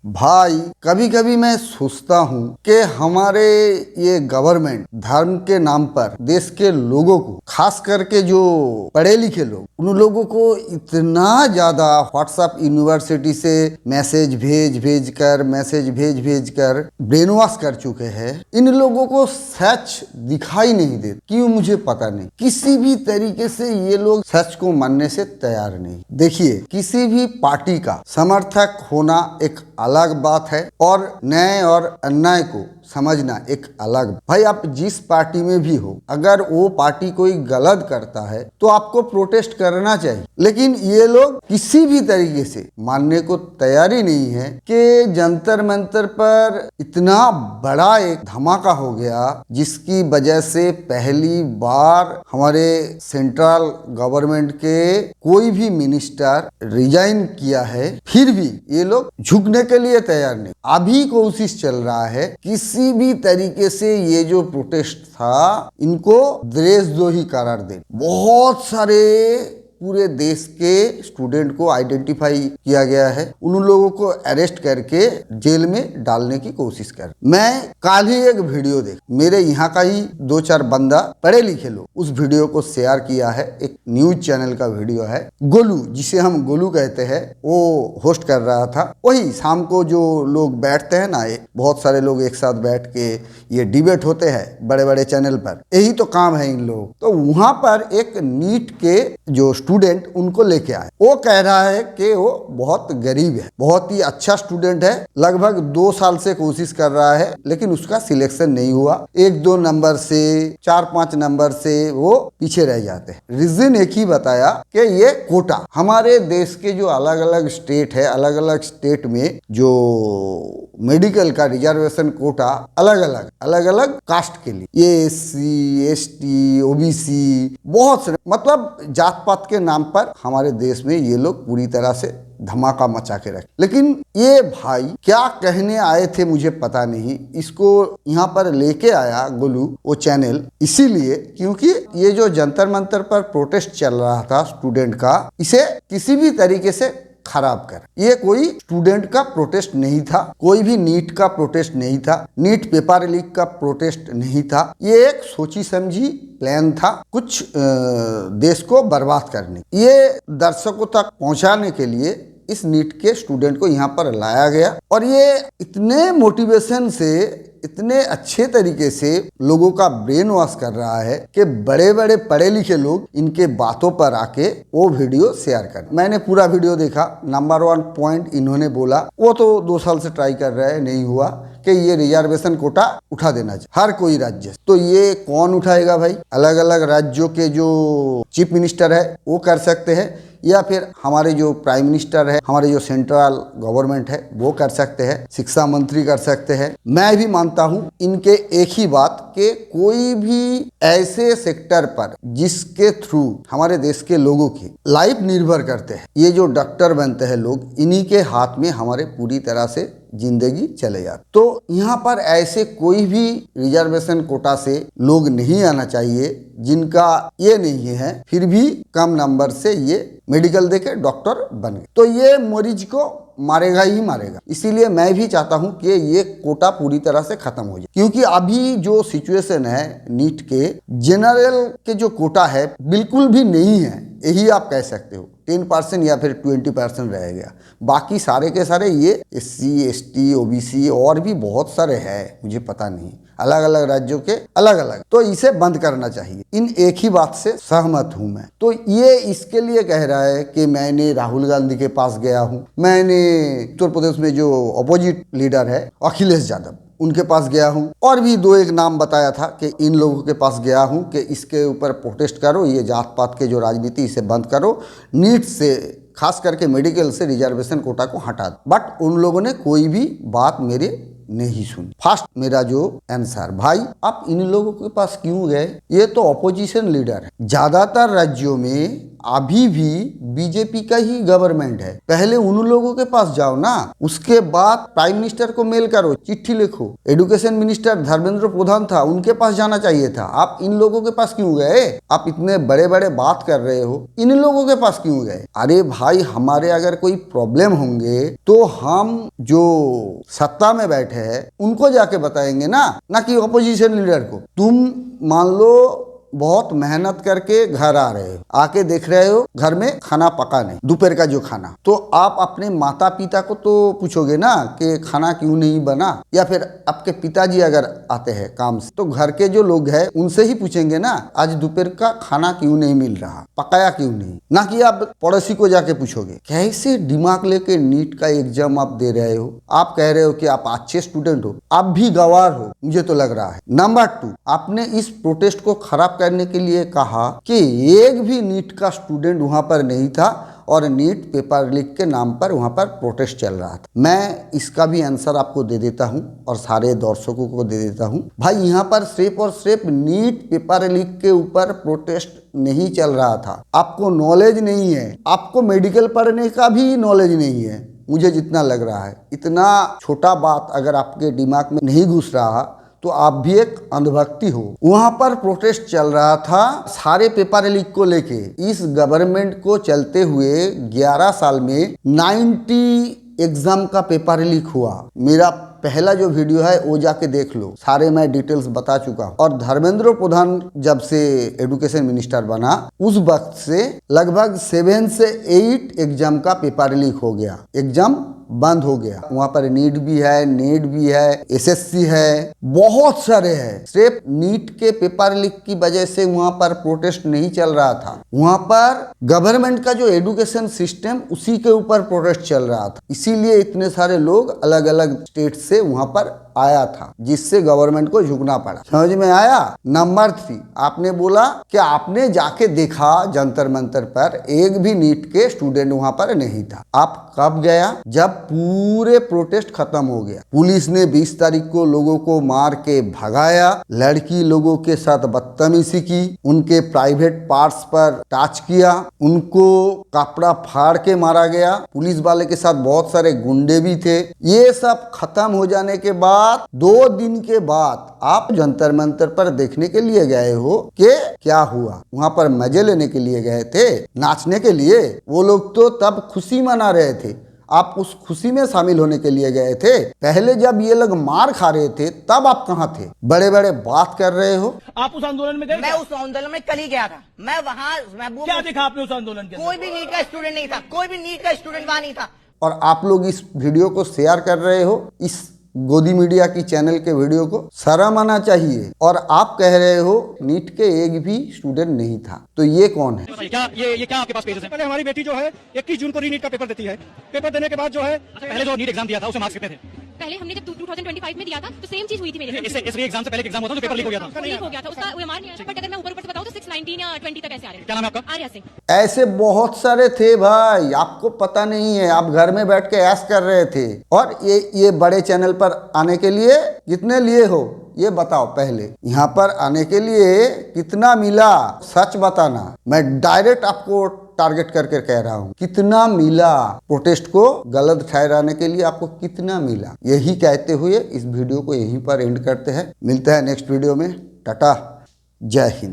भाई कभी कभी मैं सोचता हूँ कि हमारे ये गवर्नमेंट धर्म के नाम पर देश के लोगों को, खास करके जो पढ़े लिखे लोग, उन लोगों को इतना ज्यादा व्हाट्सएप यूनिवर्सिटी से मैसेज भेज कर ब्रेन वॉश कर चुके हैं। इन लोगों को सच दिखाई नहीं देता, क्यों मुझे पता नहीं। किसी भी तरीके से ये लोग सच को मानने से तैयार नहीं। देखिए, किसी भी पार्टी का समर्थक होना एक अलग बात है और न्याय और अन्याय को समझना एक अलग। भाई आप जिस पार्टी में भी हो, अगर वो पार्टी कोई गलत करता है तो आपको प्रोटेस्ट करना चाहिए, लेकिन ये लोग किसी भी तरीके से मानने को तैयारी नहीं है कि जंतर मंतर पर इतना बड़ा एक धमाका हो गया, जिसकी वजह से पहली बार हमारे सेंट्रल गवर्नमेंट के कोई भी मिनिस्टर रिजाइन किया है। फिर भी ये लोग झुकने के लिए तैयार नहीं। अभी कोशिश चल रहा है किसी भी तरीके से ये जो प्रोटेस्ट था, इनको देशद्रोही करार दे। बहुत सारे पूरे देश के स्टूडेंट को आइडेंटिफाई किया गया है, उन लोगों को अरेस्ट करके जेल में डालने की कोशिश कर। मैं कल ही एक वीडियो देख, मेरे यहाँ का ही 2-4 बंदा पढ़े लिखे लोग उस वीडियो को शेयर किया है। एक न्यूज चैनल का वीडियो है। गोलू, जिसे हम गोलू कहते हैं, वो होस्ट कर रहा था। वही शाम को जो लोग बैठते हैं ना, बहुत सारे लोग एक साथ बैठ के ये डिबेट होते हैं बड़े बड़े चैनल पर, यही तो काम है इन लोग। तो वहां पर एक नीट के जो स्टूडेंट उनको लेके आए। वो कह रहा है कि वो बहुत गरीब है, बहुत ही अच्छा स्टूडेंट है, लगभग 2 साल से कोशिश कर रहा है, लेकिन उसका सिलेक्शन नहीं हुआ। 1-2 नंबर से, 4-5 नंबर से वो पीछे रह जाते हैं। रीजन एक ही बताया कि ये कोटा, हमारे देश के जो अलग अलग स्टेट है, अलग अलग स्टेट में जो मेडिकल का रिजर्वेशन कोटा अलग अलग कास्ट के लिए, ये SC, ST, OBC, बहुत सारे, मतलब जात पात के नाम पर हमारे देश में ये लोग पूरी तरह से धमाका मचा के रखे। लेकिन ये भाई क्या कहने आए थे मुझे पता नहीं, इसको यहाँ पर लेके आया गोलू वो चैनल इसीलिए क्योंकि ये जो जंतर मंतर पर प्रोटेस्ट चल रहा था स्टूडेंट का, इसे किसी भी तरीके से खराब कर। ये कोई स्टूडेंट का प्रोटेस्ट नहीं था, कोई भी नीट का प्रोटेस्ट नहीं था, नीट पेपर लीक का प्रोटेस्ट नहीं था। ये एक सोची समझी प्लान था, कुछ देश को बर्बाद करने। ये दर्शकों तक पहुंचाने के लिए इस नीट के स्टूडेंट को यहाँ पर लाया गया और ये इतने मोटिवेशन से, इतने अच्छे तरीके से लोगों का ब्रेन वॉश कर रहा है कि बड़े बड़े पढ़े लिखे लोग इनके बातों पर आके वो वीडियो शेयर कर। मैंने पूरा वीडियो देखा। नंबर 1 पॉइंट इन्होंने बोला, वो तो 2 साल से ट्राई कर रहे हैं, नहीं हुआ, कि ये रिजर्वेशन कोटा उठा देना चाहिए हर कोई राज्य। तो ये कौन उठाएगा भाई? अलग अलग राज्यों के जो चीफ मिनिस्टर है वो कर सकते हैं, या फिर हमारे जो प्राइम मिनिस्टर है, हमारे जो सेंट्रल गवर्नमेंट है वो कर सकते हैं, शिक्षा मंत्री कर सकते हैं। मैं भी मानता हूं इनके एक ही बात कि कोई भी ऐसे सेक्टर पर जिसके थ्रू हमारे देश के लोगों की लाइफ निर्भर करते हैं, ये जो डॉक्टर बनते हैं लोग, इन्हीं के हाथ में हमारे पूरी तरह से जिंदगी चले जाती। तो यहाँ पर ऐसे कोई भी रिजर्वेशन कोटा से लोग नहीं आना चाहिए जिनका ये नहीं है, फिर भी कम नंबर से ये मेडिकल देके डॉक्टर बन गए। तो ये मरीज को मारेगा ही मारेगा। इसीलिए मैं भी चाहता हूं कि ये कोटा पूरी तरह से खत्म हो जाए, क्योंकि अभी जो सिचुएशन है नीट के जनरल के जो कोटा है बिल्कुल भी नहीं है, यही आप कह सकते हो। 10% या फिर 20% रह गया, बाकी सारे के सारे ये SC, ST, OBC और भी बहुत सारे हैं, मुझे पता नहीं, अलग अलग राज्यों के अलग अलग। तो इसे बंद करना चाहिए। इन एक ही बात से सहमत हूं मैं। तो ये इसके लिए कह रहा है कि मैंने राहुल गांधी के पास गया हूं, मैंने उत्तर प्रदेश में जो अपोजिट लीडर है अखिलेश यादव, उनके पास गया हूं, और भी 2-1 नाम बताया था कि इन लोगों के पास गया हूं कि इसके ऊपर प्रोटेस्ट करो, ये जात पात के जो राजनीति इसे बंद करो, नीट से खास करके मेडिकल से रिजर्वेशन कोटा को हटा दो। बट उन लोगों ने कोई भी बात मेरे नहीं सुनी। फर्स्ट मेरा जो आंसर, भाई आप इन लोगों के पास क्यों गए? ये तो ऑपोजिशन लीडर है। ज्यादातर राज्यों में अभी भी बीजेपी का ही गवर्नमेंट है। पहले उन लोगों के पास जाओ ना, उसके बाद प्राइम मिनिस्टर को मेल करो, चिट्ठी लिखो। एजुकेशन मिनिस्टर धर्मेंद्र प्रधान था, उनके पास जाना चाहिए था। आप इन लोगों के पास क्यों गए? आप इतने बड़े बड़े बात कर रहे हो, इन लोगों के पास क्यों गए? अरे भाई, हमारे अगर कोई प्रॉब्लम होंगे तो हम जो सत्ता में बैठे हैं उनको जाके बताएंगे ना कि ऑपोजिशन लीडर को। तुम मान लो बहुत मेहनत करके घर आ रहे हो, आके देख रहे हो घर में खाना पका नहीं, दोपहर का जो खाना, तो आप अपने माता पिता को तो पूछोगे ना कि खाना क्यों नहीं बना, या फिर आपके पिताजी अगर आते हैं काम से तो घर के जो लोग हैं उनसे ही पूछेंगे ना आज दोपहर का खाना क्यों नहीं मिल रहा, पकाया क्यों नहीं, ना कि आप पड़ोसी को जाके पूछोगे। कैसे दिमाग लेके नीट का एग्जाम आप दे रहे हो? आप कह रहे हो कि आप अच्छे स्टूडेंट हो, आप भी गवार हो, मुझे तो लग रहा है। नंबर 2, आपने इस प्रोटेस्ट को खराब करने के लिए कहा कि एक भी नीट का स्टूडेंट वहां पर नहीं था और नीट पेपर लीक के नाम पर वहां पर प्रोटेस्ट चल रहा था। मैं इसका भी आंसर आपको दे देता हूं और सारे दर्शकों को दे देता हूं। भाई, यहां पर सिर्फ और सिर्फ नीट पेपर लीक के ऊपर प्रोटेस्ट नहीं चल रहा था। आपको नॉलेज नहीं है, आपको मेडिकल पढ़ने का भी नॉलेज नहीं है, मुझे जितना लग रहा है। इतना छोटा बात अगर आपके दिमाग में नहीं घुस रहा तो आप भी एक अंधभक्ति हो। वहां पर प्रोटेस्ट चल रहा था सारे पेपर लीक को लेके। इस गवर्नमेंट को चलते हुए 11 साल में 90 एग्जाम का पेपर लीक हुआ। मेरा पहला जो वीडियो है वो जाके देख लो, सारे मैं डिटेल्स बता चुका हूँ। और धर्मेंद्र प्रधान जब से एजुकेशन मिनिस्टर बना उस वक्त से लगभग 7 से 8 एग्जाम का पेपर लीक हो गया, एग्जाम बंद हो गया। वहां पर नीट भी है, नेट भी है, एसएससी है, बहुत सारे हैं। सिर्फ नीट के पेपर लीक की वजह से वहां पर प्रोटेस्ट नहीं चल रहा था, वहां पर गवर्नमेंट का जो एजुकेशन सिस्टम उसी के ऊपर प्रोटेस्ट चल रहा था। इसीलिए इतने सारे लोग अलग अलग स्टेट से वहां पर आया था, जिससे गवर्नमेंट को झुकना पड़ा। समझ में आया? नंबर 3, आपने बोला कि आपने जाके देखा जंतर मंतर पर, एक भी नीट के स्टूडेंट वहां पर नहीं था। आप कब गया? जब पूरे प्रोटेस्ट खत्म हो गया। पुलिस ने 20 तारीख को लोगों को मार के भगाया, लड़की लोगों के साथ बदतमीजी की, उनके प्राइवेट पार्ट्स पर टच किया, उनको कपड़ा फाड़ के मारा गया। पुलिस वाले के साथ बहुत सारे गुंडे भी थे। ये सब खत्म हो जाने के बाद 2 दिन के बाद आप जंतर मंतर पर देखने के लिए गए हो कि क्या हुआ। वहां पर मजे लेने के लिए गए थे, नाचने के लिए। वो लोग तो तब खुशी मना रहे थे, आप उस खुशी में शामिल होने के लिए गए थे। पहले जब ये लोग मार खा रहे थे तब आप कहाँ थे? बड़े बड़े बात कर रहे हो। आप उस आंदोलन में गए? मैं उस आंदोलन में कल ही गया था। मैं वहाँ महबूब, क्या देखा आपने उस आंदोलन के? कोई भी नीट का स्टूडेंट नहीं था, कोई भी नीट का स्टूडेंट वहां नहीं था। और आप लोग इस वीडियो को शेयर कर रहे हो, इस गोदी मीडिया की चैनल के वीडियो को। शर्म आना चाहिए। और आप कह रहे हो नीट के एक भी स्टूडेंट नहीं था, तो ये कौन है? क्या ये क्या आपके पास पेजेस हैं? पहले हमारी बेटी जो है 21 जून को रीनीट का पेपर देती है। पेपर देने के बाद जो है पहले जो नीट एग्जाम दिया था उसमें मार्क्स कितने थे? पहले हमने जब 2025 में दिया था तो सेम चीज हुई थी मेरे इस एग्जाम से पहले एग्जाम होता तो पेपर लीक हो गया था। लीक हो गया था, उसका OMR नहीं आया। बट अगर मैं ऊपर से बताऊं तो 619 या 20 तक ऐसे आ रहे हैं। क्या नाम है आपका? आर्या सिंह। ऐसे बहुत सारे थे भाई, आपको पता नहीं है। आप घर में बैठ के ऐश कर रहे थे। और ये बड़े चैनल पर आने के लिए कितने लिए हो ये बताओ। पहले यहाँ पर आने के लिए कितना मिला, सच बताना। मैं डायरेक्ट आपको टारगेट करके कह रहा हूँ, कितना मिला? प्रोटेस्ट को गलत ठहराने के लिए आपको कितना मिला? यही कहते हुए इस वीडियो को यहीं पर एंड करते हैं। मिलते हैं नेक्स्ट वीडियो में। टाटा, जय हिंद।